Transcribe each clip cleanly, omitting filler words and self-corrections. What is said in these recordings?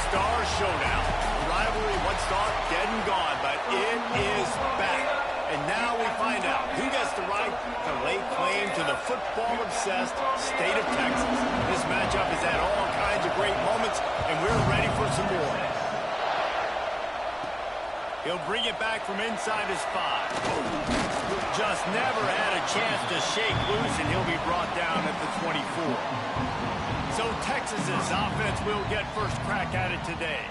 Star Showdown. The rivalry once thought dead and gone, but it is back. And now we find out who gets the right to lay claim to the football-obsessed state of Texas. This matchup has had all kinds of great moments, and we're ready for some more. He'll bring it back from inside his 5. Just never had a chance to shake loose, and he'll be brought down at the 24. So Texas's offense will get first crack at it today.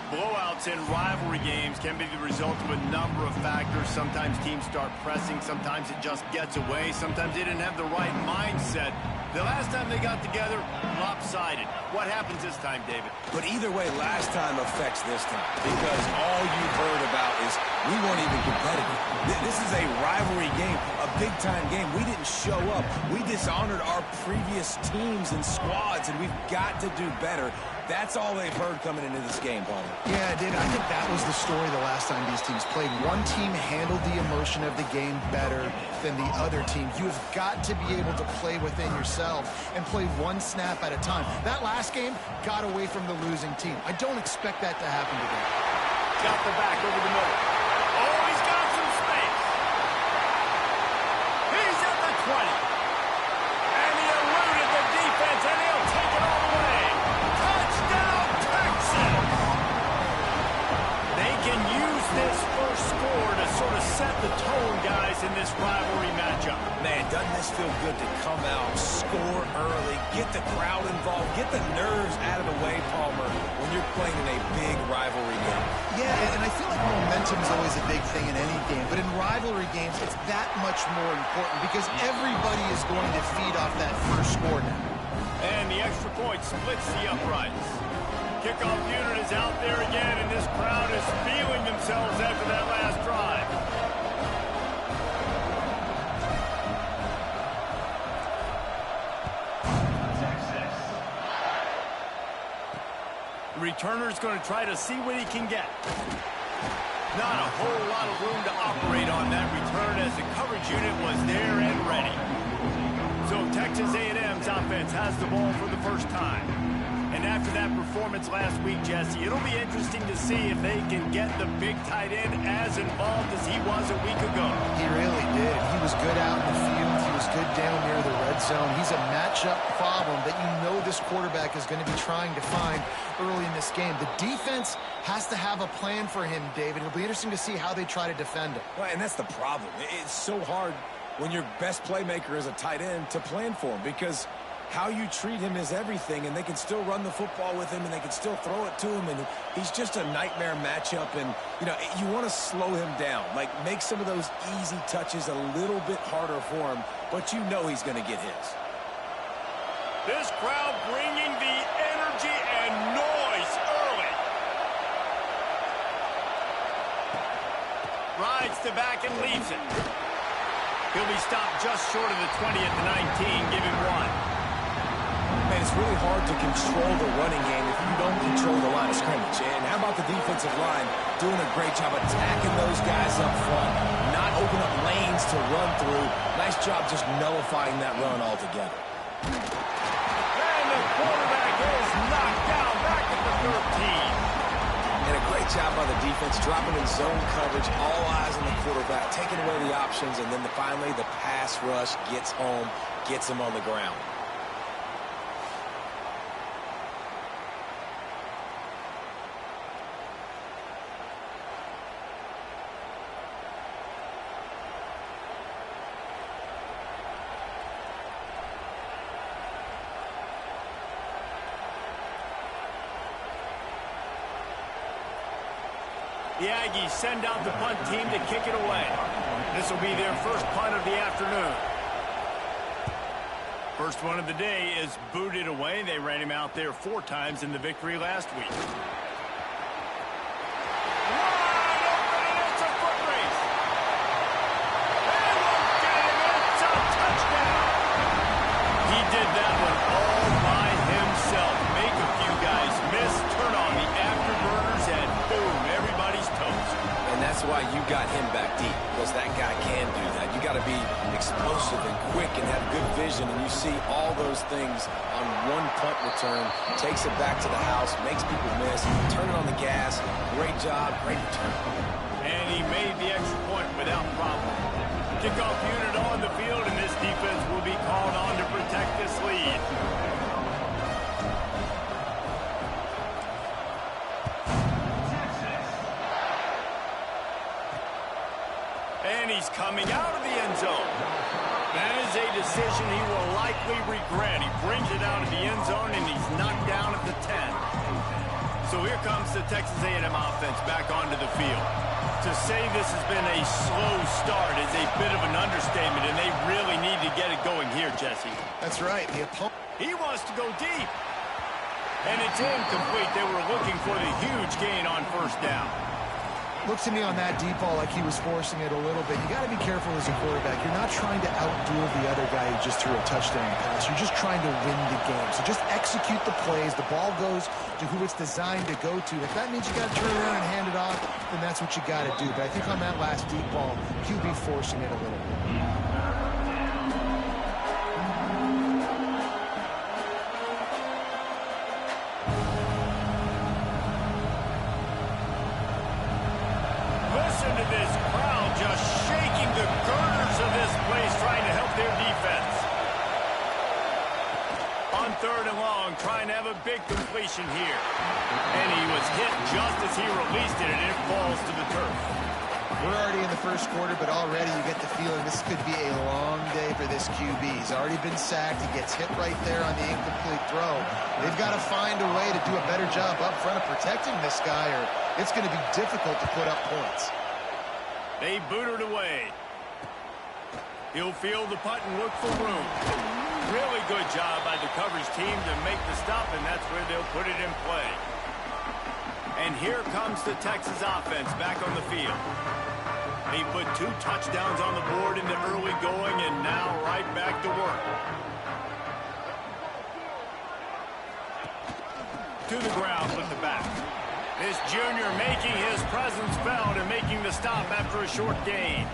Blowouts in rivalry games can be the result of a number of factors. Sometimes teams start pressing. Sometimes it just gets away. Sometimes they didn't have the right mindset. The last time they got together, lopsided. What happens this time, David? But either way, last time affects this time. Because all you've heard about is we weren't even competitive. This is a rivalry game, a big-time game. We didn't show up. We dishonored our previous teams and squads, and we've got to do better. That's all they've heard coming into this game, Palmer. Yeah, David, I think that was the story the last time these teams played. One team handled the emotion of the game better than the other team. You have got to be able to play within yourself and play one snap at a time. That last game got away from the losing team. I don't expect that to happen today. Got the back over the middle. Oh, he's got some space. He's at the 20. And he eluded the defense, and he'll take it all the way. Touchdown, Texas! They can use this first score to sort of set the tone, guys, in this rivalry matchup. Man, doesn't this feel good to come out, score early, get the crowd involved, get the nerves out of the way, Palmer, when you're playing in a big rivalry game? Yeah, and I feel like momentum is always a big thing in any game, but in rivalry games, it's that much more important because everybody is going to feed off that first score now. And the extra point splits the uprights. Kickoff unit is out there again, and this crowd is feeling themselves after that last drive. The returner's going to try to see what he can get. Not a whole lot of room to operate on that return as the coverage unit was there and ready. So Texas A&M's offense has the ball for the first time. And after that performance last week, Jesse, it'll be interesting to see if they can get the big tight end as involved as he was a week ago. He really did. He was good out in the field. He was good down near the red zone. He's a matchup problem that you know this quarterback is going to be trying to find early in this game. The defense has to have a plan for him, David. It'll be interesting to see how they try to defend him. Well, and that's the problem. It's so hard when your best playmaker is a tight end to plan for him because how you treat him is everything, and they can still run the football with him, and they can still throw it to him, and he's just a nightmare matchup, and, you know, you want to slow him down, like make some of those easy touches a little bit harder for him, but you know he's going to get his. This crowd bringing the energy and noise early. Rides to back and leaves it. He'll be stopped just short of the 20 at the 19. Give him one. Man, it's really hard to control the running game if you don't control the line of scrimmage. And how about the defensive line doing a great job attacking those guys up front, not open up lanes to run through. Nice job just nullifying that run altogether. And the quarterback is knocked down back at the 13. And a great job by the defense, dropping in zone coverage, all eyes on the quarterback, taking away the options, and then finally the pass rush gets home, gets him on the ground. The Aggies send out the punt team to kick it away. This will be their first punt of the afternoon. First one of the day is booted away. They ran him out there 4 times in the victory last week. Wide open, and it's a foot race. They won't get him. It's a touchdown. He did that one all by himself. Make a few guys miss, turn on the afterburners, and boom, everybody's toast. And that's why why you got him back deep, because that guy can do that. You got to be explosive and quick and have good vision, and you see all those things on one punt return. Takes it back to the house, makes people miss, turn it on the gas. Great job, great return. And he made the extra point without problem. Kickoff unit on the field, and this defense will be called on to protect this lead. And he's coming out of the end zone. That is a decision he will likely regret. He brings it out of the end zone, and he's knocked down at the 10. So here comes the Texas A&M offense back onto the field. To say this has been a slow start is a bit of an understatement, and they really need to get it going here, Jesse. That's right. The opponent. He wants to go deep. And it's incomplete. They were looking for the huge gain on first down. Looks to me on that deep ball like he was forcing it a little bit. You got to be careful as a quarterback. You're not trying to outduel the other guy who just threw a touchdown pass. You're just trying to win the game. So just execute the plays. The ball goes to who it's designed to go to. If that means you got to turn around and hand it off, then that's what you got to do. But I think on that last deep ball, QB forcing it a little bit. Listen to this crowd just shaking the girders of this place, trying to help their defense. On third and long, trying to have a big completion here. And he was hit just as he released it, and it falls to the turf. We're already in the first quarter, but already you get the feeling this could be a long day for this QB. He's already been sacked. He gets hit right there on the incomplete throw. They've got to find a way to do a better job up front of protecting this guy, or it's going to be difficult to put up points. They boot it away. He'll field the punt and look for room. Really good job by the coverage team to make the stop, and that's where they'll put it in play. And here comes the Texas offense back on the field. They put 2 touchdowns on the board in the early going, and now right back to work. To the ground with the back. This junior making his presence felt and making the stop after a short gain.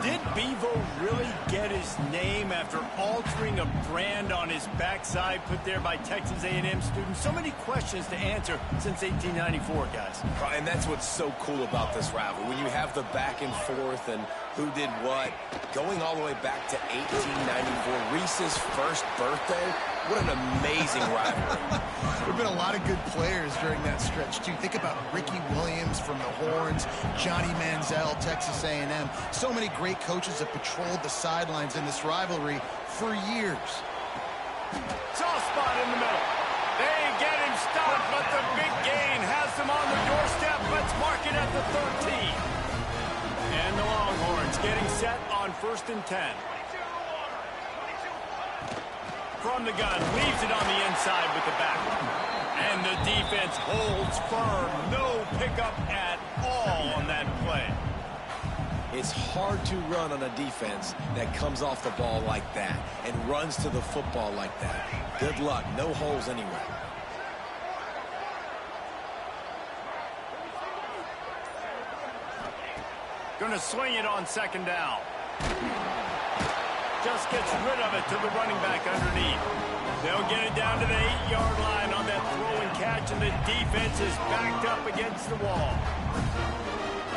Did Bevo really get his name after altering a brand on his backside put there by Texas A&M students? So many questions to answer since 1894, guys. And that's what's so cool about this rivalry. When you have the back and forth and who did what, going all the way back to 1894, Reese's first birthday. What an amazing rivalry. There have been a lot of good players during that stretch, too. Think about Ricky Williams from the Horns, Johnny Manziel, Texas A&M. So many great coaches have patrolled the sidelines in this rivalry for years. Soft spot in the middle. They get him stopped, but the big gain has them on the doorstep. Let's mark it at the 13. And the Longhorns getting set on 1st and 10. From the gun, leaves it on the inside with the back. And the defense holds firm. No pickup at all on that play. It's hard to run on a defense that comes off the ball like that and runs to the football like that. Good luck. No holes anywhere. Gonna swing it on 2nd down. Just gets rid of it to the running back underneath. They'll get it down to the 8-yard line on that throw and catch, and the defense is backed up against the wall.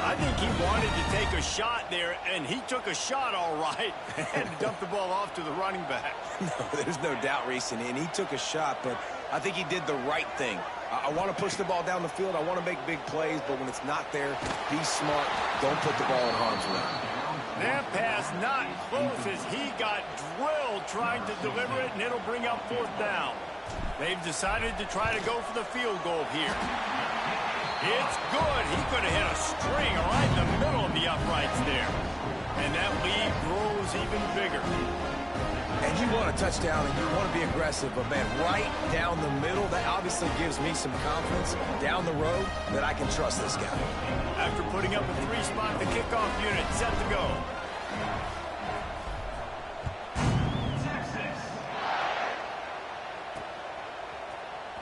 I think he wanted to take a shot there, and he took a shot all right and dumped the ball off to the running back. No, there's no doubt, Reese, and he took a shot, but I think he did the right thing. I want to push the ball down the field. I want to make big plays, but when it's not there, be smart. Don't put the ball in harm's way. That pass not close as he got drilled trying to deliver it, and it'll bring up 4th down. They've decided to try to go for the field goal here. It's good. He could have hit a string right in the middle of the uprights there. And that lead grows even bigger. And you want a touchdown and you want to be aggressive, but man, right down the middle, that obviously gives me some confidence down the road that I can trust this guy. After putting up a 3-spot, the kickoff unit set to go.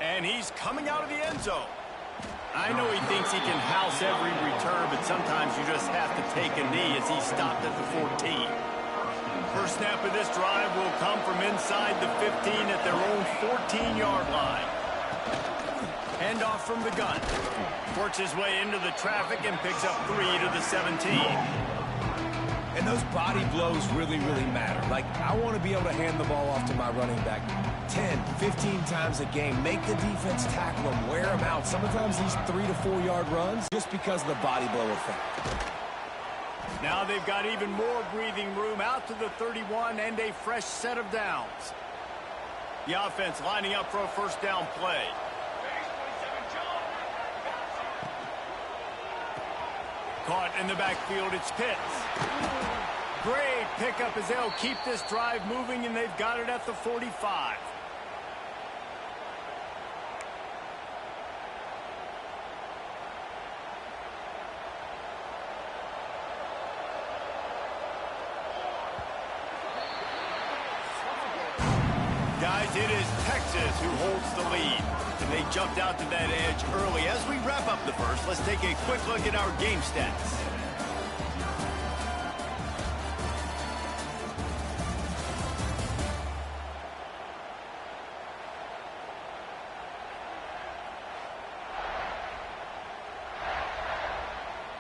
And he's coming out of the end zone. I know he thinks he can house every return, but sometimes you just have to take a knee as he stopped at the 14. First snap of this drive will come from inside the 15 at their own 14-yard line. Handoff from the gun. Works his way into the traffic and picks up 3 to the 17. And those body blows really, really matter. Like, I want to be able to hand the ball off to my running back 10, 15 times a game. Make the defense tackle him, wear him out. Sometimes these 3 to 4 yard runs just because of the body blow effect. Now they've got even more breathing room out to the 31 and a fresh set of downs. The offense lining up for a first down play. Caught in the backfield, it's Pitts. Great pickup as they'll keep this drive moving, and they've got it at the 45. Guys, it is Texas who holds the lead. And they jumped out to that edge early. As we wrap up the first, let's take a quick look at our game stats.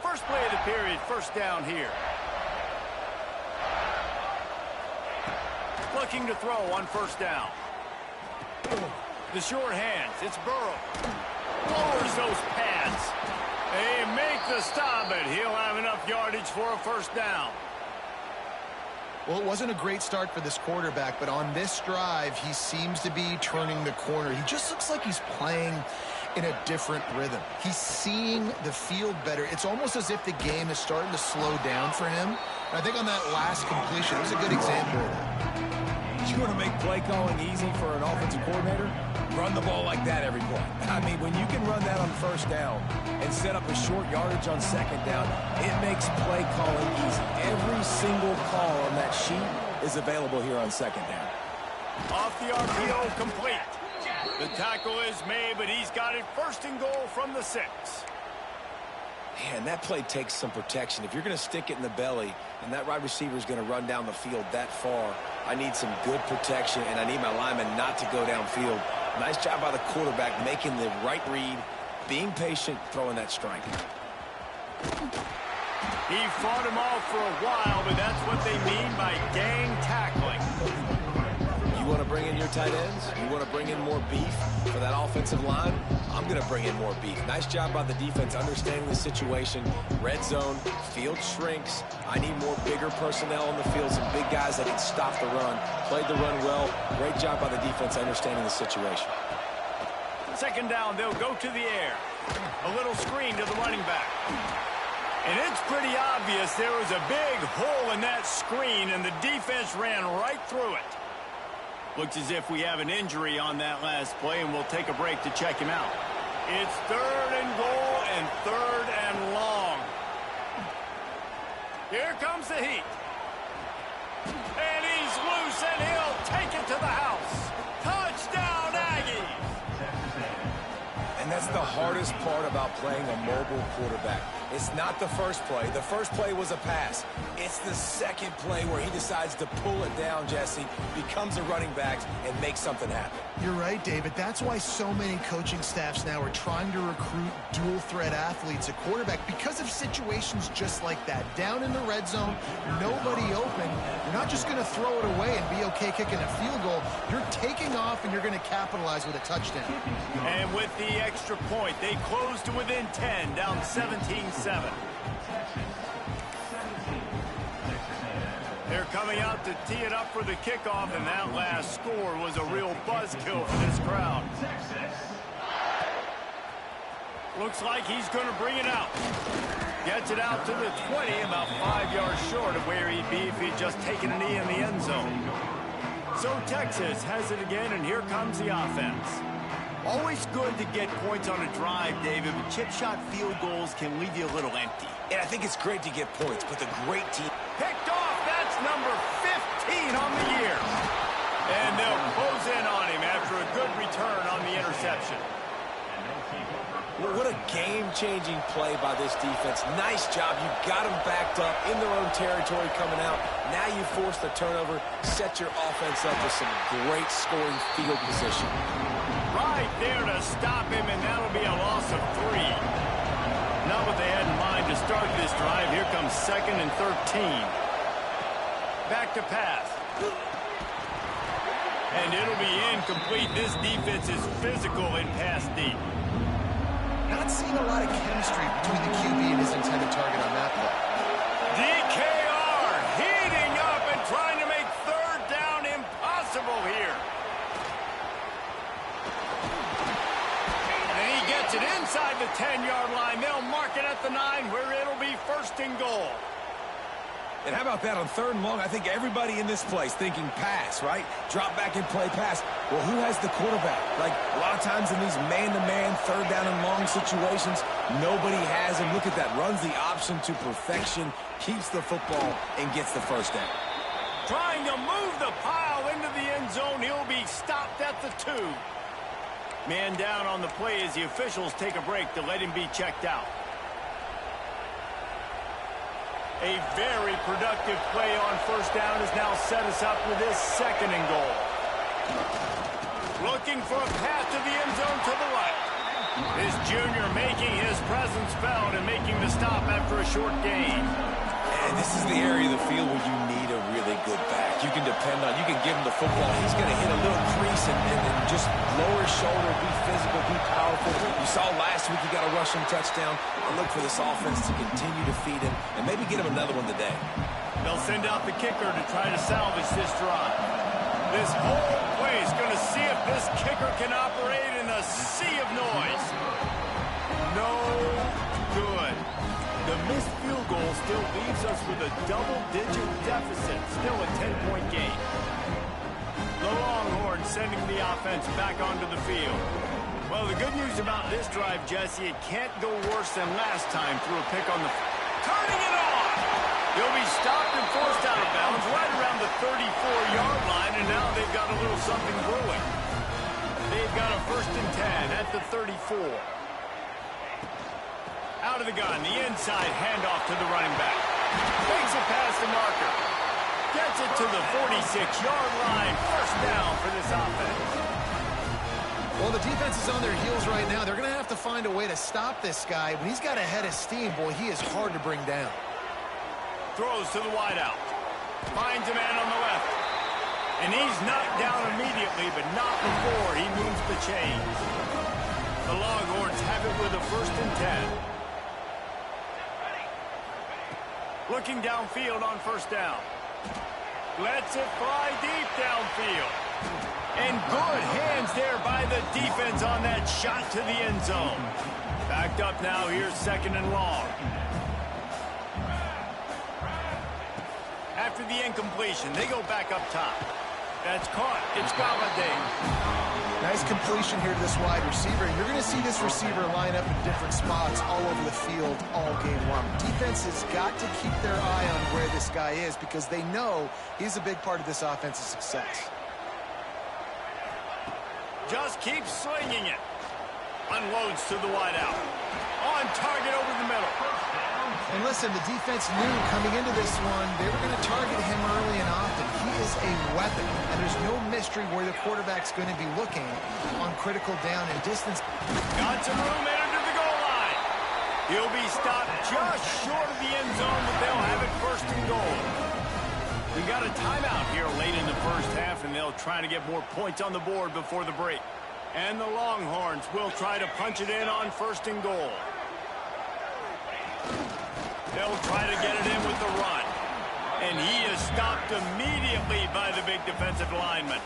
First play of the period, first down here. Looking to throw on first down. The short hands, it's Burrow. Lowers those pads. They make the stop, but he'll have enough yardage for a first down. Well, it wasn't a great start for this quarterback, but on this drive, he seems to be turning the corner. He just looks like he's playing in a different rhythm. He's seeing the field better. It's almost as if the game is starting to slow down for him. And I think on that last completion, it was a good example of that. You want to make play calling easy for an offensive coordinator? Run the ball like that every play. I mean, when you can run that on first down and set up a short yardage on second down, it makes play calling easy. Every single call on that sheet is available here on second down. Off the RPO, complete. The tackle is made, but he's got it first and goal from the 6. Man, that play takes some protection. If you're going to stick it in the belly and that wide receiver is going to run down the field that far, I need some good protection, and I need my lineman not to go downfield. Nice job by the quarterback making the right read, being patient, throwing that strike. He fought him off for a while, but that's what they mean by gang tackling. You want to bring in your tight ends? You want to bring in more beef for that offensive line? I'm going to bring in more beef. Nice job by the defense understanding the situation. Red zone, field shrinks. I need more bigger personnel on the field, some big guys that can stop the run. Played the run well. Great job by the defense understanding the situation. Second down, they'll go to the air. A little screen to the running back. And it's pretty obvious there was a big hole in that screen, and the defense ran right through it. Looks as if we have an injury on that last play, and we'll take a break to check him out. It's third and goal and third and long. Here comes the heat. And he's loose, and he'll take it to the house. Touchdown, Aggies! And that's the hardest part about playing a mobile quarterback. It's not the first play. The first play was a pass. It's the second play where he decides to pull it down, Jesse, becomes a running back, and makes something happen. You're right, David. That's why so many coaching staffs now are trying to recruit dual-threat athletes at quarterback because of situations just like that. Down in the red zone, nobody open. You're not just going to throw it away and be okay kicking a field goal. You're taking off, and you're going to capitalize with a touchdown. And with the extra point, they close to within 10, down 17-7. They're coming out to tee it up for the kickoff, and that last score was a real buzzkill for this crowd. Looks like he's going to bring it out. Gets it out to the 20, about 5 yards short of where he'd be if he'd just taken a knee in the end zone. So Texas has it again, and here comes the offense. Always good to get points on a drive, David, but chip shot field goals can leave you a little empty. And I think it's great to get points, but the great team... Picked off, that's number 15 on the year. And they'll close in on him after a good return on the interception. Well, what a game-changing play by this defense. Nice job. You got them backed up in their own territory coming out. Now you force the turnover, set your offense up with some great scoring field position. Right there to stop him, and that'll be a loss of 3. Not what they had in mind to start this drive. Here comes 2nd and 13. Back to pass. And it'll be incomplete. This defense is physical in pass deep. Not seeing a lot of chemistry between the QB and his intended target on that play. DKR heating up and trying to make 3rd down impossible here. And he gets it inside the 10-yard line. They'll mark it at the 9 where it'll be 1st and goal. And how about that on 3rd and long? I think everybody in this place thinking pass, right? Drop back and play pass. Well, who has the quarterback? Like, a lot of times in these man-to-man, 3rd down and long situations, nobody has him. Look at that. Runs the option to perfection, keeps the football, and gets the 1st down. Trying to move the pile into the end zone. He'll be stopped at the 2. Man down on the play as the officials take a break to let him be checked out. A very productive play on 1st down has now set us up with this 2nd and goal. Looking for a path to the end zone to the right. This junior making his presence felt and making the stop after a short gain. And this is the area of the field where you need a really good back. You can depend on, you can give him the football. He's going to hit a little crease and just lower his shoulder, be physical, be powerful. You saw last week he got a rushing touchdown. I look for this offense to continue to feed him and maybe get him another one today. They'll send out the kicker to try to salvage this drive. This whole play is going to see if this kicker can operate in a sea of noise. No good. The missed field goal still leaves us with a double-digit deficit, still a 10-point game. The Longhorns sending the offense back onto the field. Well, the good news about this drive, Jesse, it can't go worse than last time through a pick on the... Turning it on! He'll be stopped and forced out of bounds right around the 34-yard line, and now they've got a little something brewing. They've got a 1st and 10 at the 34. Out of the gun, the inside handoff to the running back. Takes it past the marker. Gets it to the 46-yard line. 1st down for this offense. Well, the defense is on their heels right now. They're going to have to find a way to stop this guy. When he's got a head of steam, boy, he is hard to bring down. Throws to the wideout. Finds a man on the left. And he's knocked down immediately, but not before he moves the chains. The Longhorns have it with a 1st and 10. Looking downfield on 1st down. Lets it fly deep downfield. And good hands there by the defense on that shot to the end zone. Backed up now, here's 2nd and long. After the incompletion, they go back up top. That's caught. It's Galladay. Nice completion here to this wide receiver. You're going to see this receiver line up in different spots all over the field all game long. Defense has got to keep their eye on where this guy is because they know he's a big part of this offense's success. Just keeps slinging it. Unloads to the wideout. On target over the middle. And listen, the defense knew coming into this one, they were going to target him early and often. He is a weapon, and there's no mystery where the quarterback's going to be looking on critical down and distance. Got some room into the goal line. He'll be stopped just short of the end zone, but they'll have it 1st and goal. We got a timeout here late in the 1st half, and they'll try to get more points on the board before the break. And the Longhorns will try to punch it in on 1st and goal. They'll try to get it in with the run. And he is stopped immediately by the big defensive lineman.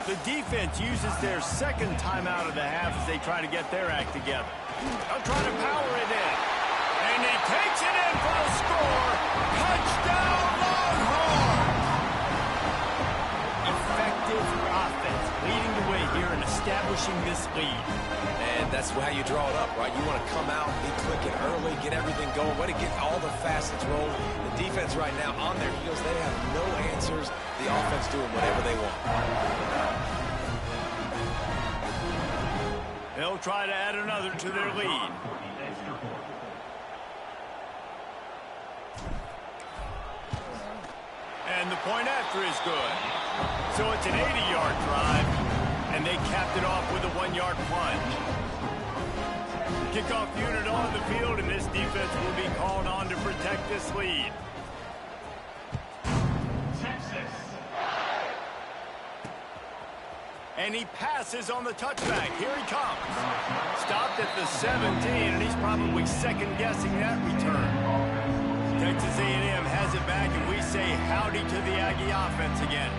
The defense uses their 2nd timeout of the half as they try to get their act together. They'll try to power it in. And he takes it in for the score. Touchdown, Longhorns! Effective offense leading the way here and establishing this lead. And that's how you draw it up, right? You want to come out, be clicking early, get everything going, way to get all the facets rolling. The defense right now on their heels, they have no answers. The offense doing whatever they want. They'll try to add another to their lead. And the point after is good. So it's an 80-yard drive, and they capped it off with a 1-yard plunge. Kickoff unit on the field, and this defense will be called on to protect this lead. And he passes on the touchback. Here he comes. Stopped at the 17, and he's probably second-guessing that return. Texas A&M has it back, and we say howdy to the Aggie offense again.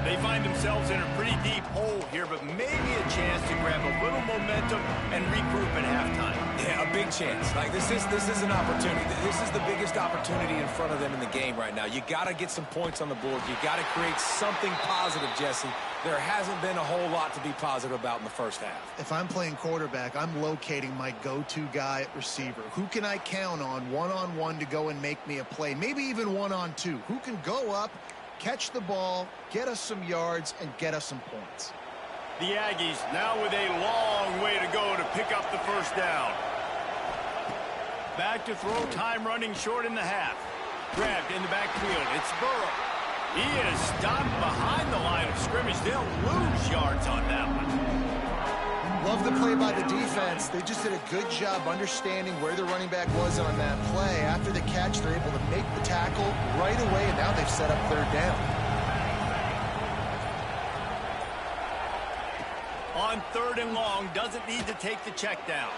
They find themselves in a pretty deep hole here, but maybe a chance to grab a little momentum and regroup at halftime. Yeah, a big chance. Like this is an opportunity. This is the biggest opportunity in front of them in the game right now. You got to get some points on the board. You got to create something positive, Jesse. There hasn't been a whole lot to be positive about in the first half. If I'm playing quarterback, I'm locating my go-to guy at receiver. Who can I count on one-on-one to go and make me a play? Maybe even one-on-two. Who can go up, catch the ball, get us some yards, and get us some points? The Aggies now with a long way to go to pick up the first down. Back to throw, time running short in the half. Grabbed in the backfield. It's Burrow. He is stopped behind the line of scrimmage. They'll lose yards on that one. Love the play by the defense. They just did a good job understanding where the running back was on that play. After the catch, they're able to make the tackle right away, and now they've set up third down. On third and long, doesn't need to take the check down.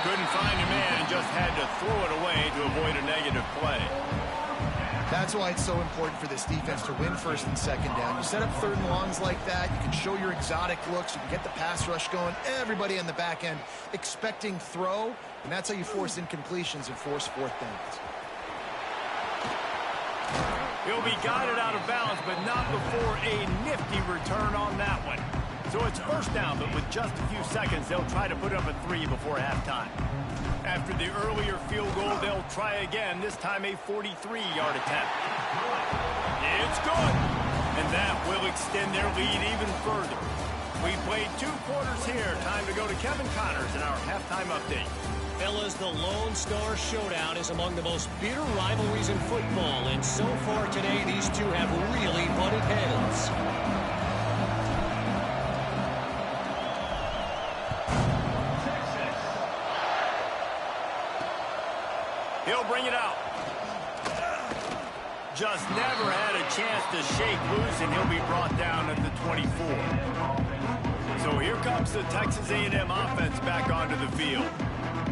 Couldn't find a man and just had to throw it away to avoid a negative play. That's why it's so important for this defense to win first and second down. You set up third and longs like that, you can show your exotic looks, you can get the pass rush going, everybody on the back end expecting throw, and that's how you force incompletions and force fourth downs. He'll be guided out of bounds, but not before a nifty return on that one. So it's first down, but with just a few seconds, they'll try to put up a 3 before halftime. After the earlier field goal, they'll try again, this time a 43-yard attempt. It's good, and that will extend their lead even further. We played 2 quarters here. Time to go to Kevin Connors in our halftime update. Fellas, the Lone Star Showdown is among the most bitter rivalries in football, and so far today, these two have really butted heads. He'll bring it out. Just never had a chance to shake loose, and he'll be brought down at the 24. So here comes the Texas A&M offense back onto the field.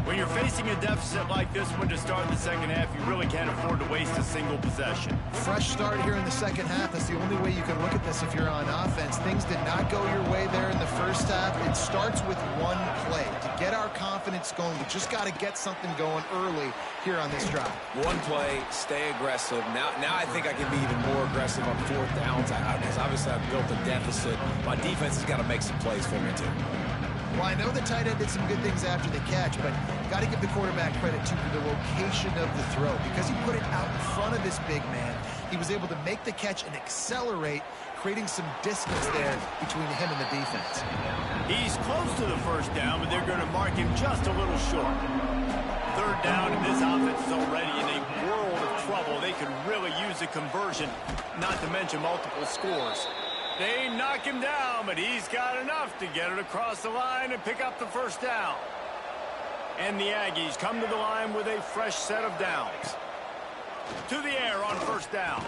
When you're facing a deficit like this one to start the second half, you really can't afford to waste a single possession. Fresh start here in the second half. That's the only way you can look at this if you're on offense. Things did not go your way there in the first half. It starts with one play. To get our confidence going, we just got to get something going early here on this drive. One play, stay aggressive. Now I think I can be even more aggressive on fourth downs because obviously I've built a deficit. My defense has got to make some plays for me too. Well, I know the tight end did some good things after the catch, but got to give the quarterback credit, too, for the location of the throw. Because he put it out in front of his big man, he was able to make the catch and accelerate, creating some distance there between him and the defense. He's close to the first down, but they're going to mark him just a little short. Third down, and this offense is already in a world of trouble. They could really use a conversion, not to mention multiple scores. They knock him down, but he's got enough to get it across the line and pick up the first down. And the Aggies come to the line with a fresh set of downs. To the air on first down.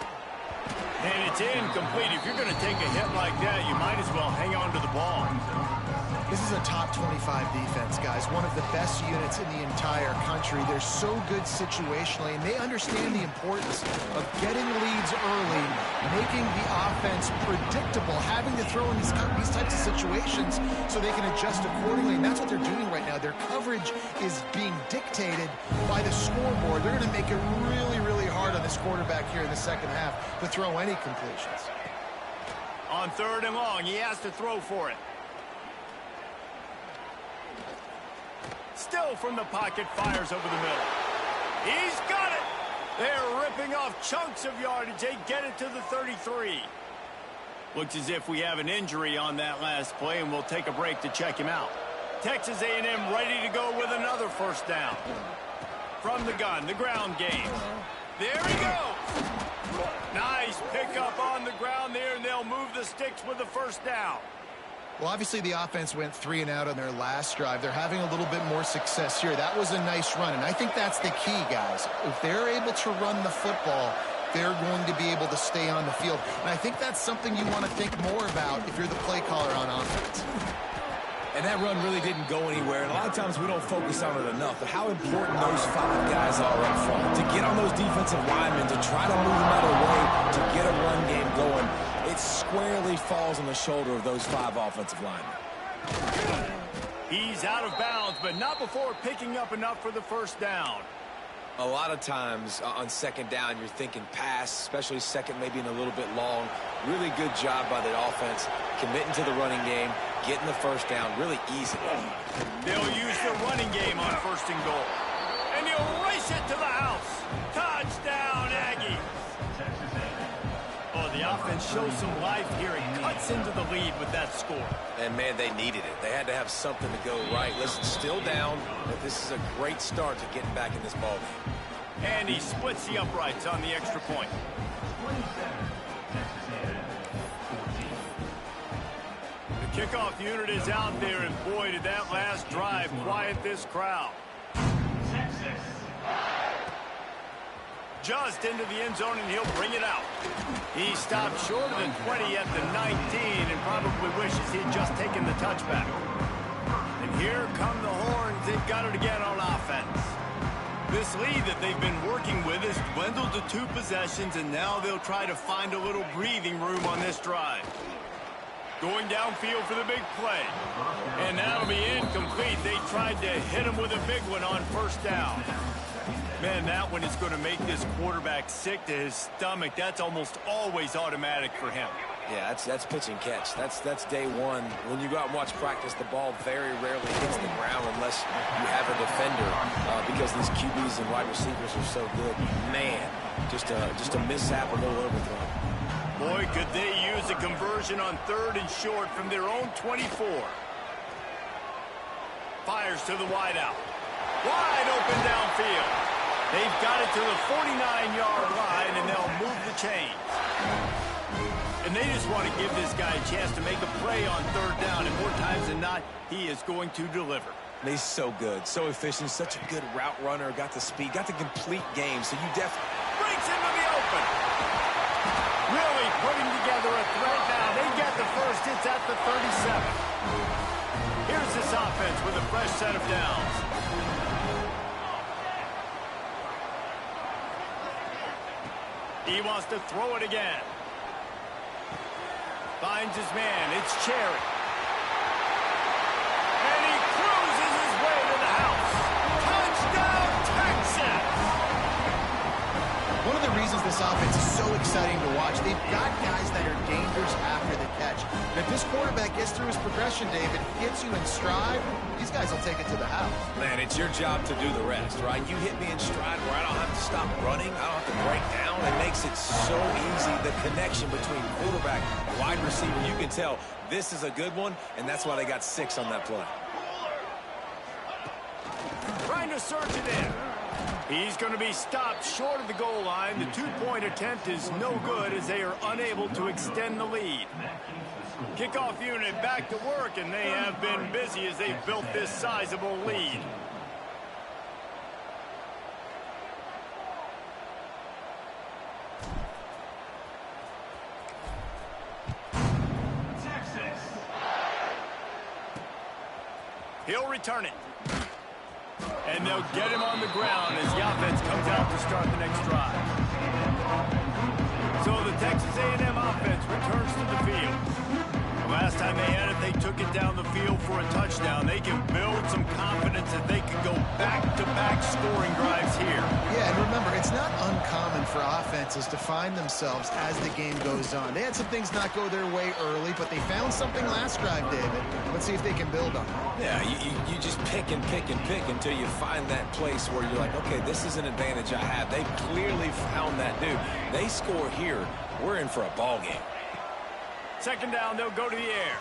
And it's incomplete. If you're going to take a hit like that, you might as well hang on to the ball. This is a top 25 defense, guys. One of the best units in the entire country. They're so good situationally, and they understand the importance of getting leads early, making the offense predictable, having to throw in these types of situations so they can adjust accordingly. And that's what they're doing right now. Their coverage is being dictated by the scoreboard. They're going to make it really, really hard on this quarterback here in the second half to throw any completions. On third and long, he has to throw for it. Still from the pocket, fires over the middle. He's got it! They're ripping off chunks of yardage. They get it to the 33. Looks as if we have an injury on that last play, and we'll take a break to check him out. Texas A&M ready to go with another first down. From the gun, the ground game. There he goes. Nice pickup on the ground there, and they'll move the sticks with the first down. Well, obviously the offense went 3 and out on their last drive. They're having a little bit more success here. That was a nice run, and I think that's the key, guys. If they're able to run the football, they're going to be able to stay on the field. And I think that's something you want to think more about if you're the play caller on offense. And that run really didn't go anywhere. And a lot of times we don't focus on it enough. But how important those 5 guys are up front. To get on those defensive linemen, to try to move them out of the way, to get a run game going, it squarely falls on the shoulder of those 5 offensive linemen. He's out of bounds, but not before picking up enough for the first down. A lot of times on second down, you're thinking pass, especially second, maybe in a little bit long. Really good job by the offense, committing to the running game, getting the first down, really easy. They'll use the running game on first and goal. And he'll race it to the house. Touchdown, Aggies. Oh, the offense shows some life here and cuts into the lead with that score. And, man, they needed it. They had to have something to go right. Listen, still down, but this is a great start to getting back in this ballgame. And he splits the uprights on the extra point. The kickoff unit is out there, and boy, did that last drive quiet this crowd. Just into the end zone, and he'll bring it out. He stopped shorter than 20 at the 19 and probably wishes he had just taken the touchback. And here come the horns. They've got it again on offense. This lead that they've been working with has dwindled to 2 possessions, and now they'll try to find a little breathing room on this drive. Going downfield for the big play. And that'll be incomplete. They tried to hit him with a big one on first down. Man, that one is going to make this quarterback sick to his stomach. That's almost always automatic for him. Yeah, that's pitch and catch. That's day one. When you go out and watch practice, the ball very rarely hits the ground unless you have a defender because these QBs and wide receivers are so good. Man, just a mishap, a little overthrow. Boy, could they use a conversion on 3rd and short from their own 24. Fires to the wideout. Wide open downfield. They've got it to the 49-yard line, and they'll move the chains. And they just want to give this guy a chance to make a play on 3rd down, and more times than not, he is going to deliver. And he's so good, so efficient, such a good route runner, got the speed, got the complete game, so you definitely... Breaks into the open. Really putting together a threat now. They get the first. It's at the 37. Here's this offense with a fresh set of downs. He wants to throw it again. Finds his man. It's Cherry. And he cruises his way to the house. Touchdown, Texas! One of the reasons this offense is so exciting to watch, they've got guys that are dangerous after the catch. And if this quarterback gets through his progression, David, gets you in stride, these guys will take it to the house. Man, it's your job to do the rest, right? You hit me in stride where I don't have to stop running. I don't have to break down. It makes it so easy. The connection between quarterback and wide receiver, you can tell this is a good one, and that's why they got 6 on that play. Trying to search it in. He's going to be stopped short of the goal line. The 2-point attempt is no good as they are unable to extend the lead. Kickoff unit back to work, and they have been busy as they've built this sizable lead. He'll return it. And they'll get him on the ground as the offense comes out to start the next drive. So the Texas A&M offense returns to the field. The last time they had it, they took it down the field for a touchdown. They can build some confidence that they can go back-to-back scoring drives here. Yeah, and remember, it's not uncommon for offenses to find themselves as the game goes on. They had some things not go their way early, but they found something last drive, David. Let's see if they can build on it. Yeah, you just pick and pick and pick until you find that place where you're like, okay, this is an advantage I have. They clearly found that dude. They score here, we're in for a ball game. Second down, they'll go to the air.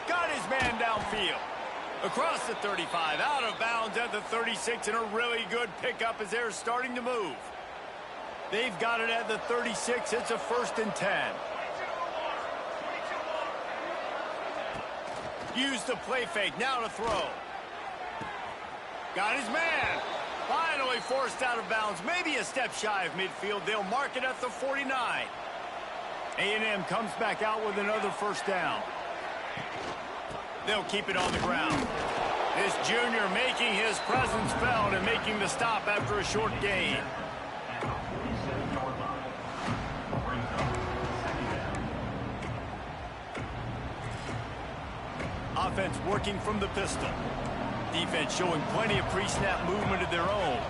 Got got his man downfield. Across the 35, out of bounds at the 36, and a really good pickup as they're starting to move. They've got it at the 36. It's a 1st and 10. Use the play fake. Now to throw. Got his man. Finally forced out of bounds. Maybe a step shy of midfield. They'll mark it at the 49. A&M comes back out with another 1st down. They'll keep it on the ground. This junior making his presence felt and making the stop after a short gain. Offense working from the pistol. Defense showing plenty of pre-snap movement of their own.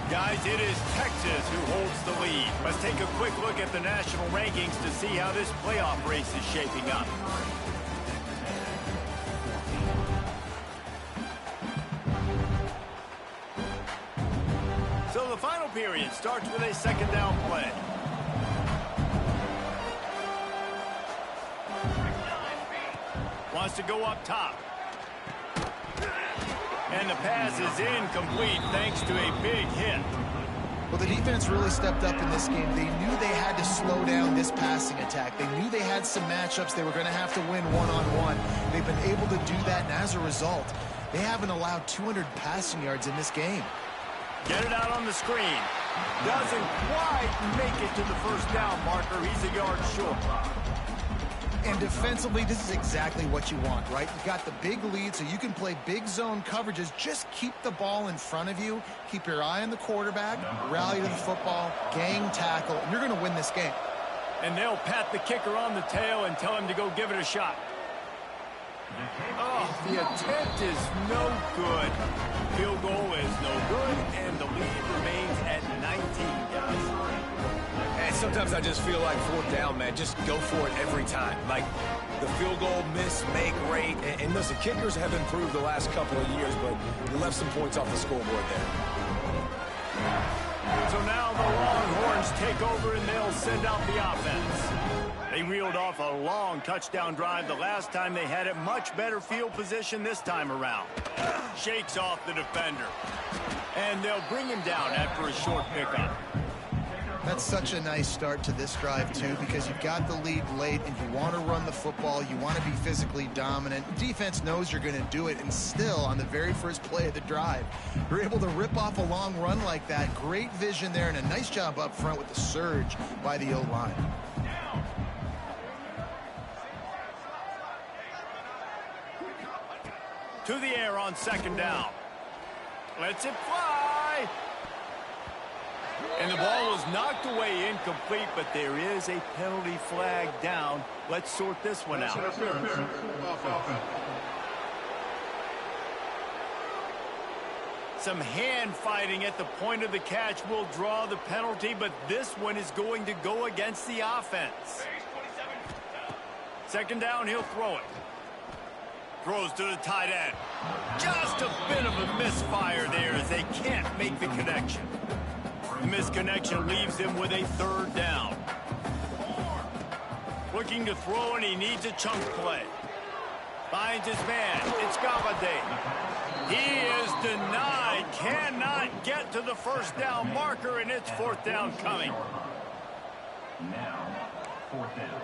Guys, it is Texas who holds the lead. Let's take a quick look at the national rankings to see how this playoff race is shaping up. So the final period starts with a 2nd down play. Wants to go up top. And the pass is incomplete thanks to a big hit. Well, the defense really stepped up in this game. They knew they had to slow down this passing attack. They knew they had some matchups they were going to have to win one-on-one. They've been able to do that, and as a result, they haven't allowed 200 passing yards in this game. Get it out on the screen. Doesn't quite make it to the 1st down marker. He's a yard short. And defensively, this is exactly what you want, right? You got the big lead, so you can play big zone coverages. Just keep the ball in front of you. Keep your eye on the quarterback. Rally to the football. Gang tackle. And you're going to win this game. And they'll pat the kicker on the tail and tell him to go give it a shot. Oh, the attempt is no good. Field goal is no good, and the lead remains at 19, guys. And sometimes I just feel like 4th down, man. Just go for it every time. Like the field goal miss, make rate. And listen, kickers have improved the last couple of years, but you left some points off the scoreboard there. So now the Longhorns take over, and they'll send out the offense. They reeled off a long touchdown drive the last time they had it. Much better field position this time around. Shakes off the defender. And they'll bring him down after a short pickup. That's such a nice start to this drive, too, because you've got the lead late and you want to run the football. You want to be physically dominant. Defense knows you're going to do it, and still, on the very first play of the drive, you're able to rip off a long run like that. Great vision there, and a nice job up front with the surge by the O-line. To the air on 2nd down. Lets it fly. And the ball was knocked away incomplete, but there is a penalty flag down. Let's sort this one out. Some hand fighting at the point of the catch will draw the penalty, but this one is going to go against the offense. 2nd down, he'll throw it. Throws to the tight end. Just a bit of a misfire there as they can't make the connection. The misconnection leaves him with a 3rd down. Looking to throw, and he needs a chunk play. Finds his man. It's Galladay. He is denied. Cannot get to the 1st down marker, and it's 4th down coming. Now, 4th down.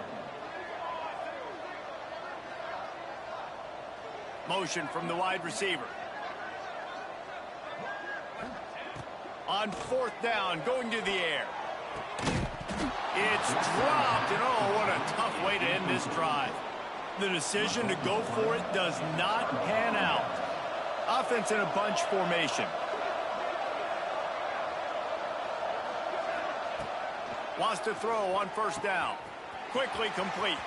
Motion from the wide receiver. On 4th down, going to the air. It's dropped, and oh, what a tough way to end this drive. The decision to go for it does not pan out. Offense in a bunch formation. Wants to throw on 1st down. Quickly complete.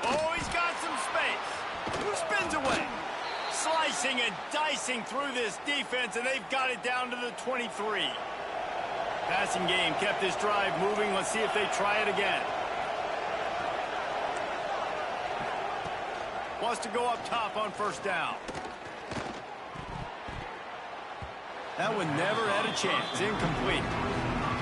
Oh, he's got some space. Spins away. Slicing and dicing through this defense, and they've got it down to the 23. Passing game kept this drive moving. Let's see if they try it again. Wants to go up top on 1st down. That one never had a chance. Incomplete.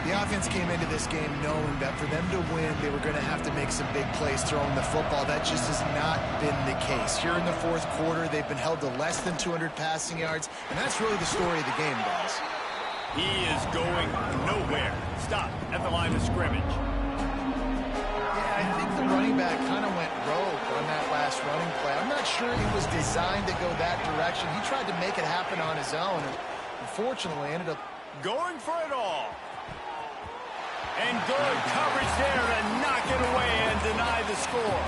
The offense came into this game knowing that for them to win, they were going to have to make some big plays throwing the football. That just has not been the case. Here in the fourth quarter, they've been held to less than 200 passing yards, and that's really the story of the game, guys. He is going nowhere. Stop at the line of scrimmage. Yeah, I think the running back kind of went rogue on that last running play. I'm not sure he was designed to go that direction. He tried to make it happen on his own, and unfortunately ended up going for it all. And good coverage there to knock it away and deny the score.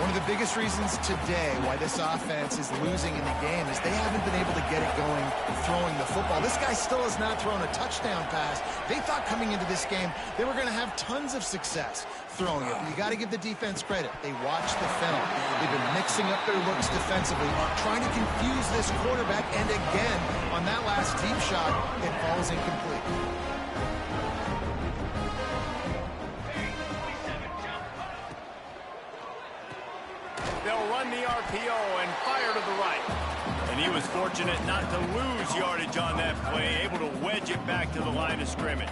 One of the biggest reasons today why this offense is losing in the game is they haven't been able to get it going throwing the football. This guy still has not thrown a touchdown pass. They thought coming into this game they were going to have tons of success throwing it. But you got to give the defense credit. They watched the film. They've been mixing up their looks defensively, trying to confuse this quarterback. And again, on that last deep shot, it falls incomplete. They'll run the RPO and fire to the right. And he was fortunate not to lose yardage on that play, able to wedge it back to the line of scrimmage.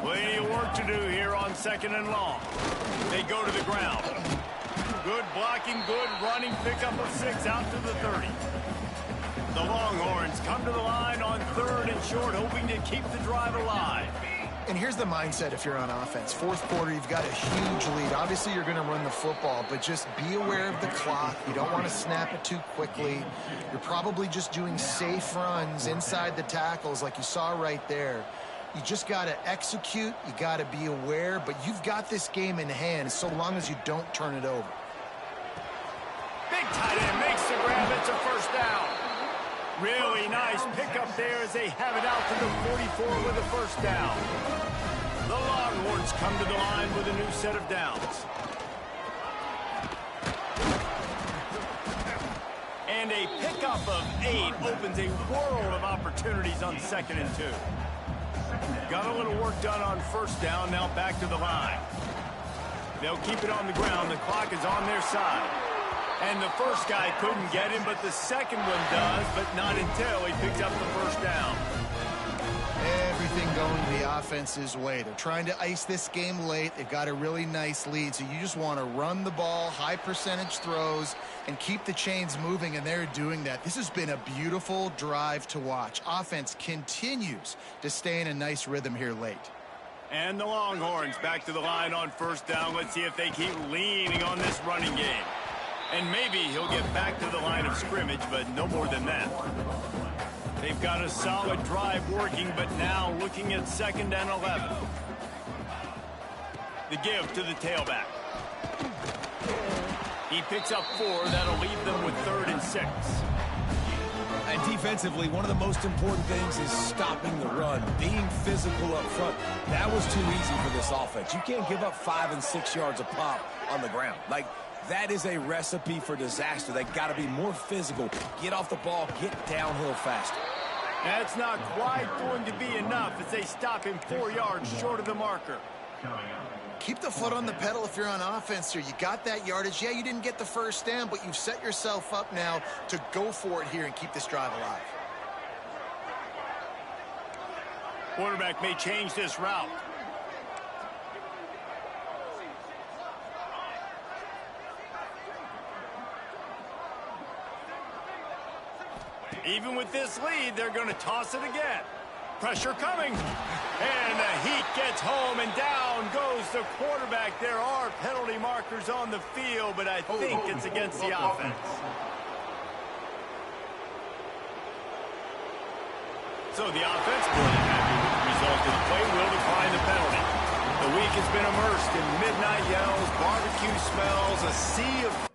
Plenty of work to do here on 2nd and long. They go to the ground. Good blocking, good running, pickup of 6 out to the 30. The Longhorns come to the line on 3rd and short, hoping to keep the drive alive. And here's the mindset if you're on offense. Fourth quarter, you've got a huge lead. Obviously, you're going to run the football, but just be aware of the clock. You don't want to snap it too quickly. You're probably just doing safe runs inside the tackles like you saw right there. You just got to execute. You got to be aware, but you've got this game in hand so long as you don't turn it over. Big tight end makes the grab. It's a first down. Really nice pickup there as they have it out to the 44 with a first down. The Longhorns come to the line with a new set of downs. And a pickup of 8 opens a world of opportunities on 2nd and 2. Got a little work done on first down, now back to the line. They'll keep it on the ground. The clock is on their side. And the first guy couldn't get him, but the second one does, but not until he picks up the first down. Everything going the offense's way. They're trying to ice this game late. They've got a really nice lead, so you just want to run the ball, high percentage throws, and keep the chains moving, and they're doing that. This has been a beautiful drive to watch. Offense continues to stay in a nice rhythm here late. And the Longhorns back to the line on first down. Let's see if they keep leaning on this running game. And maybe he'll get back to the line of scrimmage, but no more than that. They've got a solid drive working, but now looking at 2nd and 11. The give to the tailback. He picks up 4. That'll leave them with 3rd and 6. And defensively, one of the most important things is stopping the run, being physical up front. That was too easy for this offense. You can't give up 5 and 6 yards a pop on the ground. That is a recipe for disaster. They got to be more physical, get off the ball, get downhill faster. That's not quite going to be enough as they stop him 4 yards short of the marker. Keep the foot on the pedal if you're on offense here. You got that yardage. Yeah, you didn't get the first down, but you've set yourself up now to go for it here and keep this drive alive. Quarterback may change this route. Even with this lead, they're going to toss it again. Pressure coming. And the heat gets home, and down goes the quarterback. There are penalty markers on the field, but I think it's against the offense. So the offense, more than happy with the result of the play, will decline the penalty. The week has been immersed in midnight yells, barbecue smells, a sea of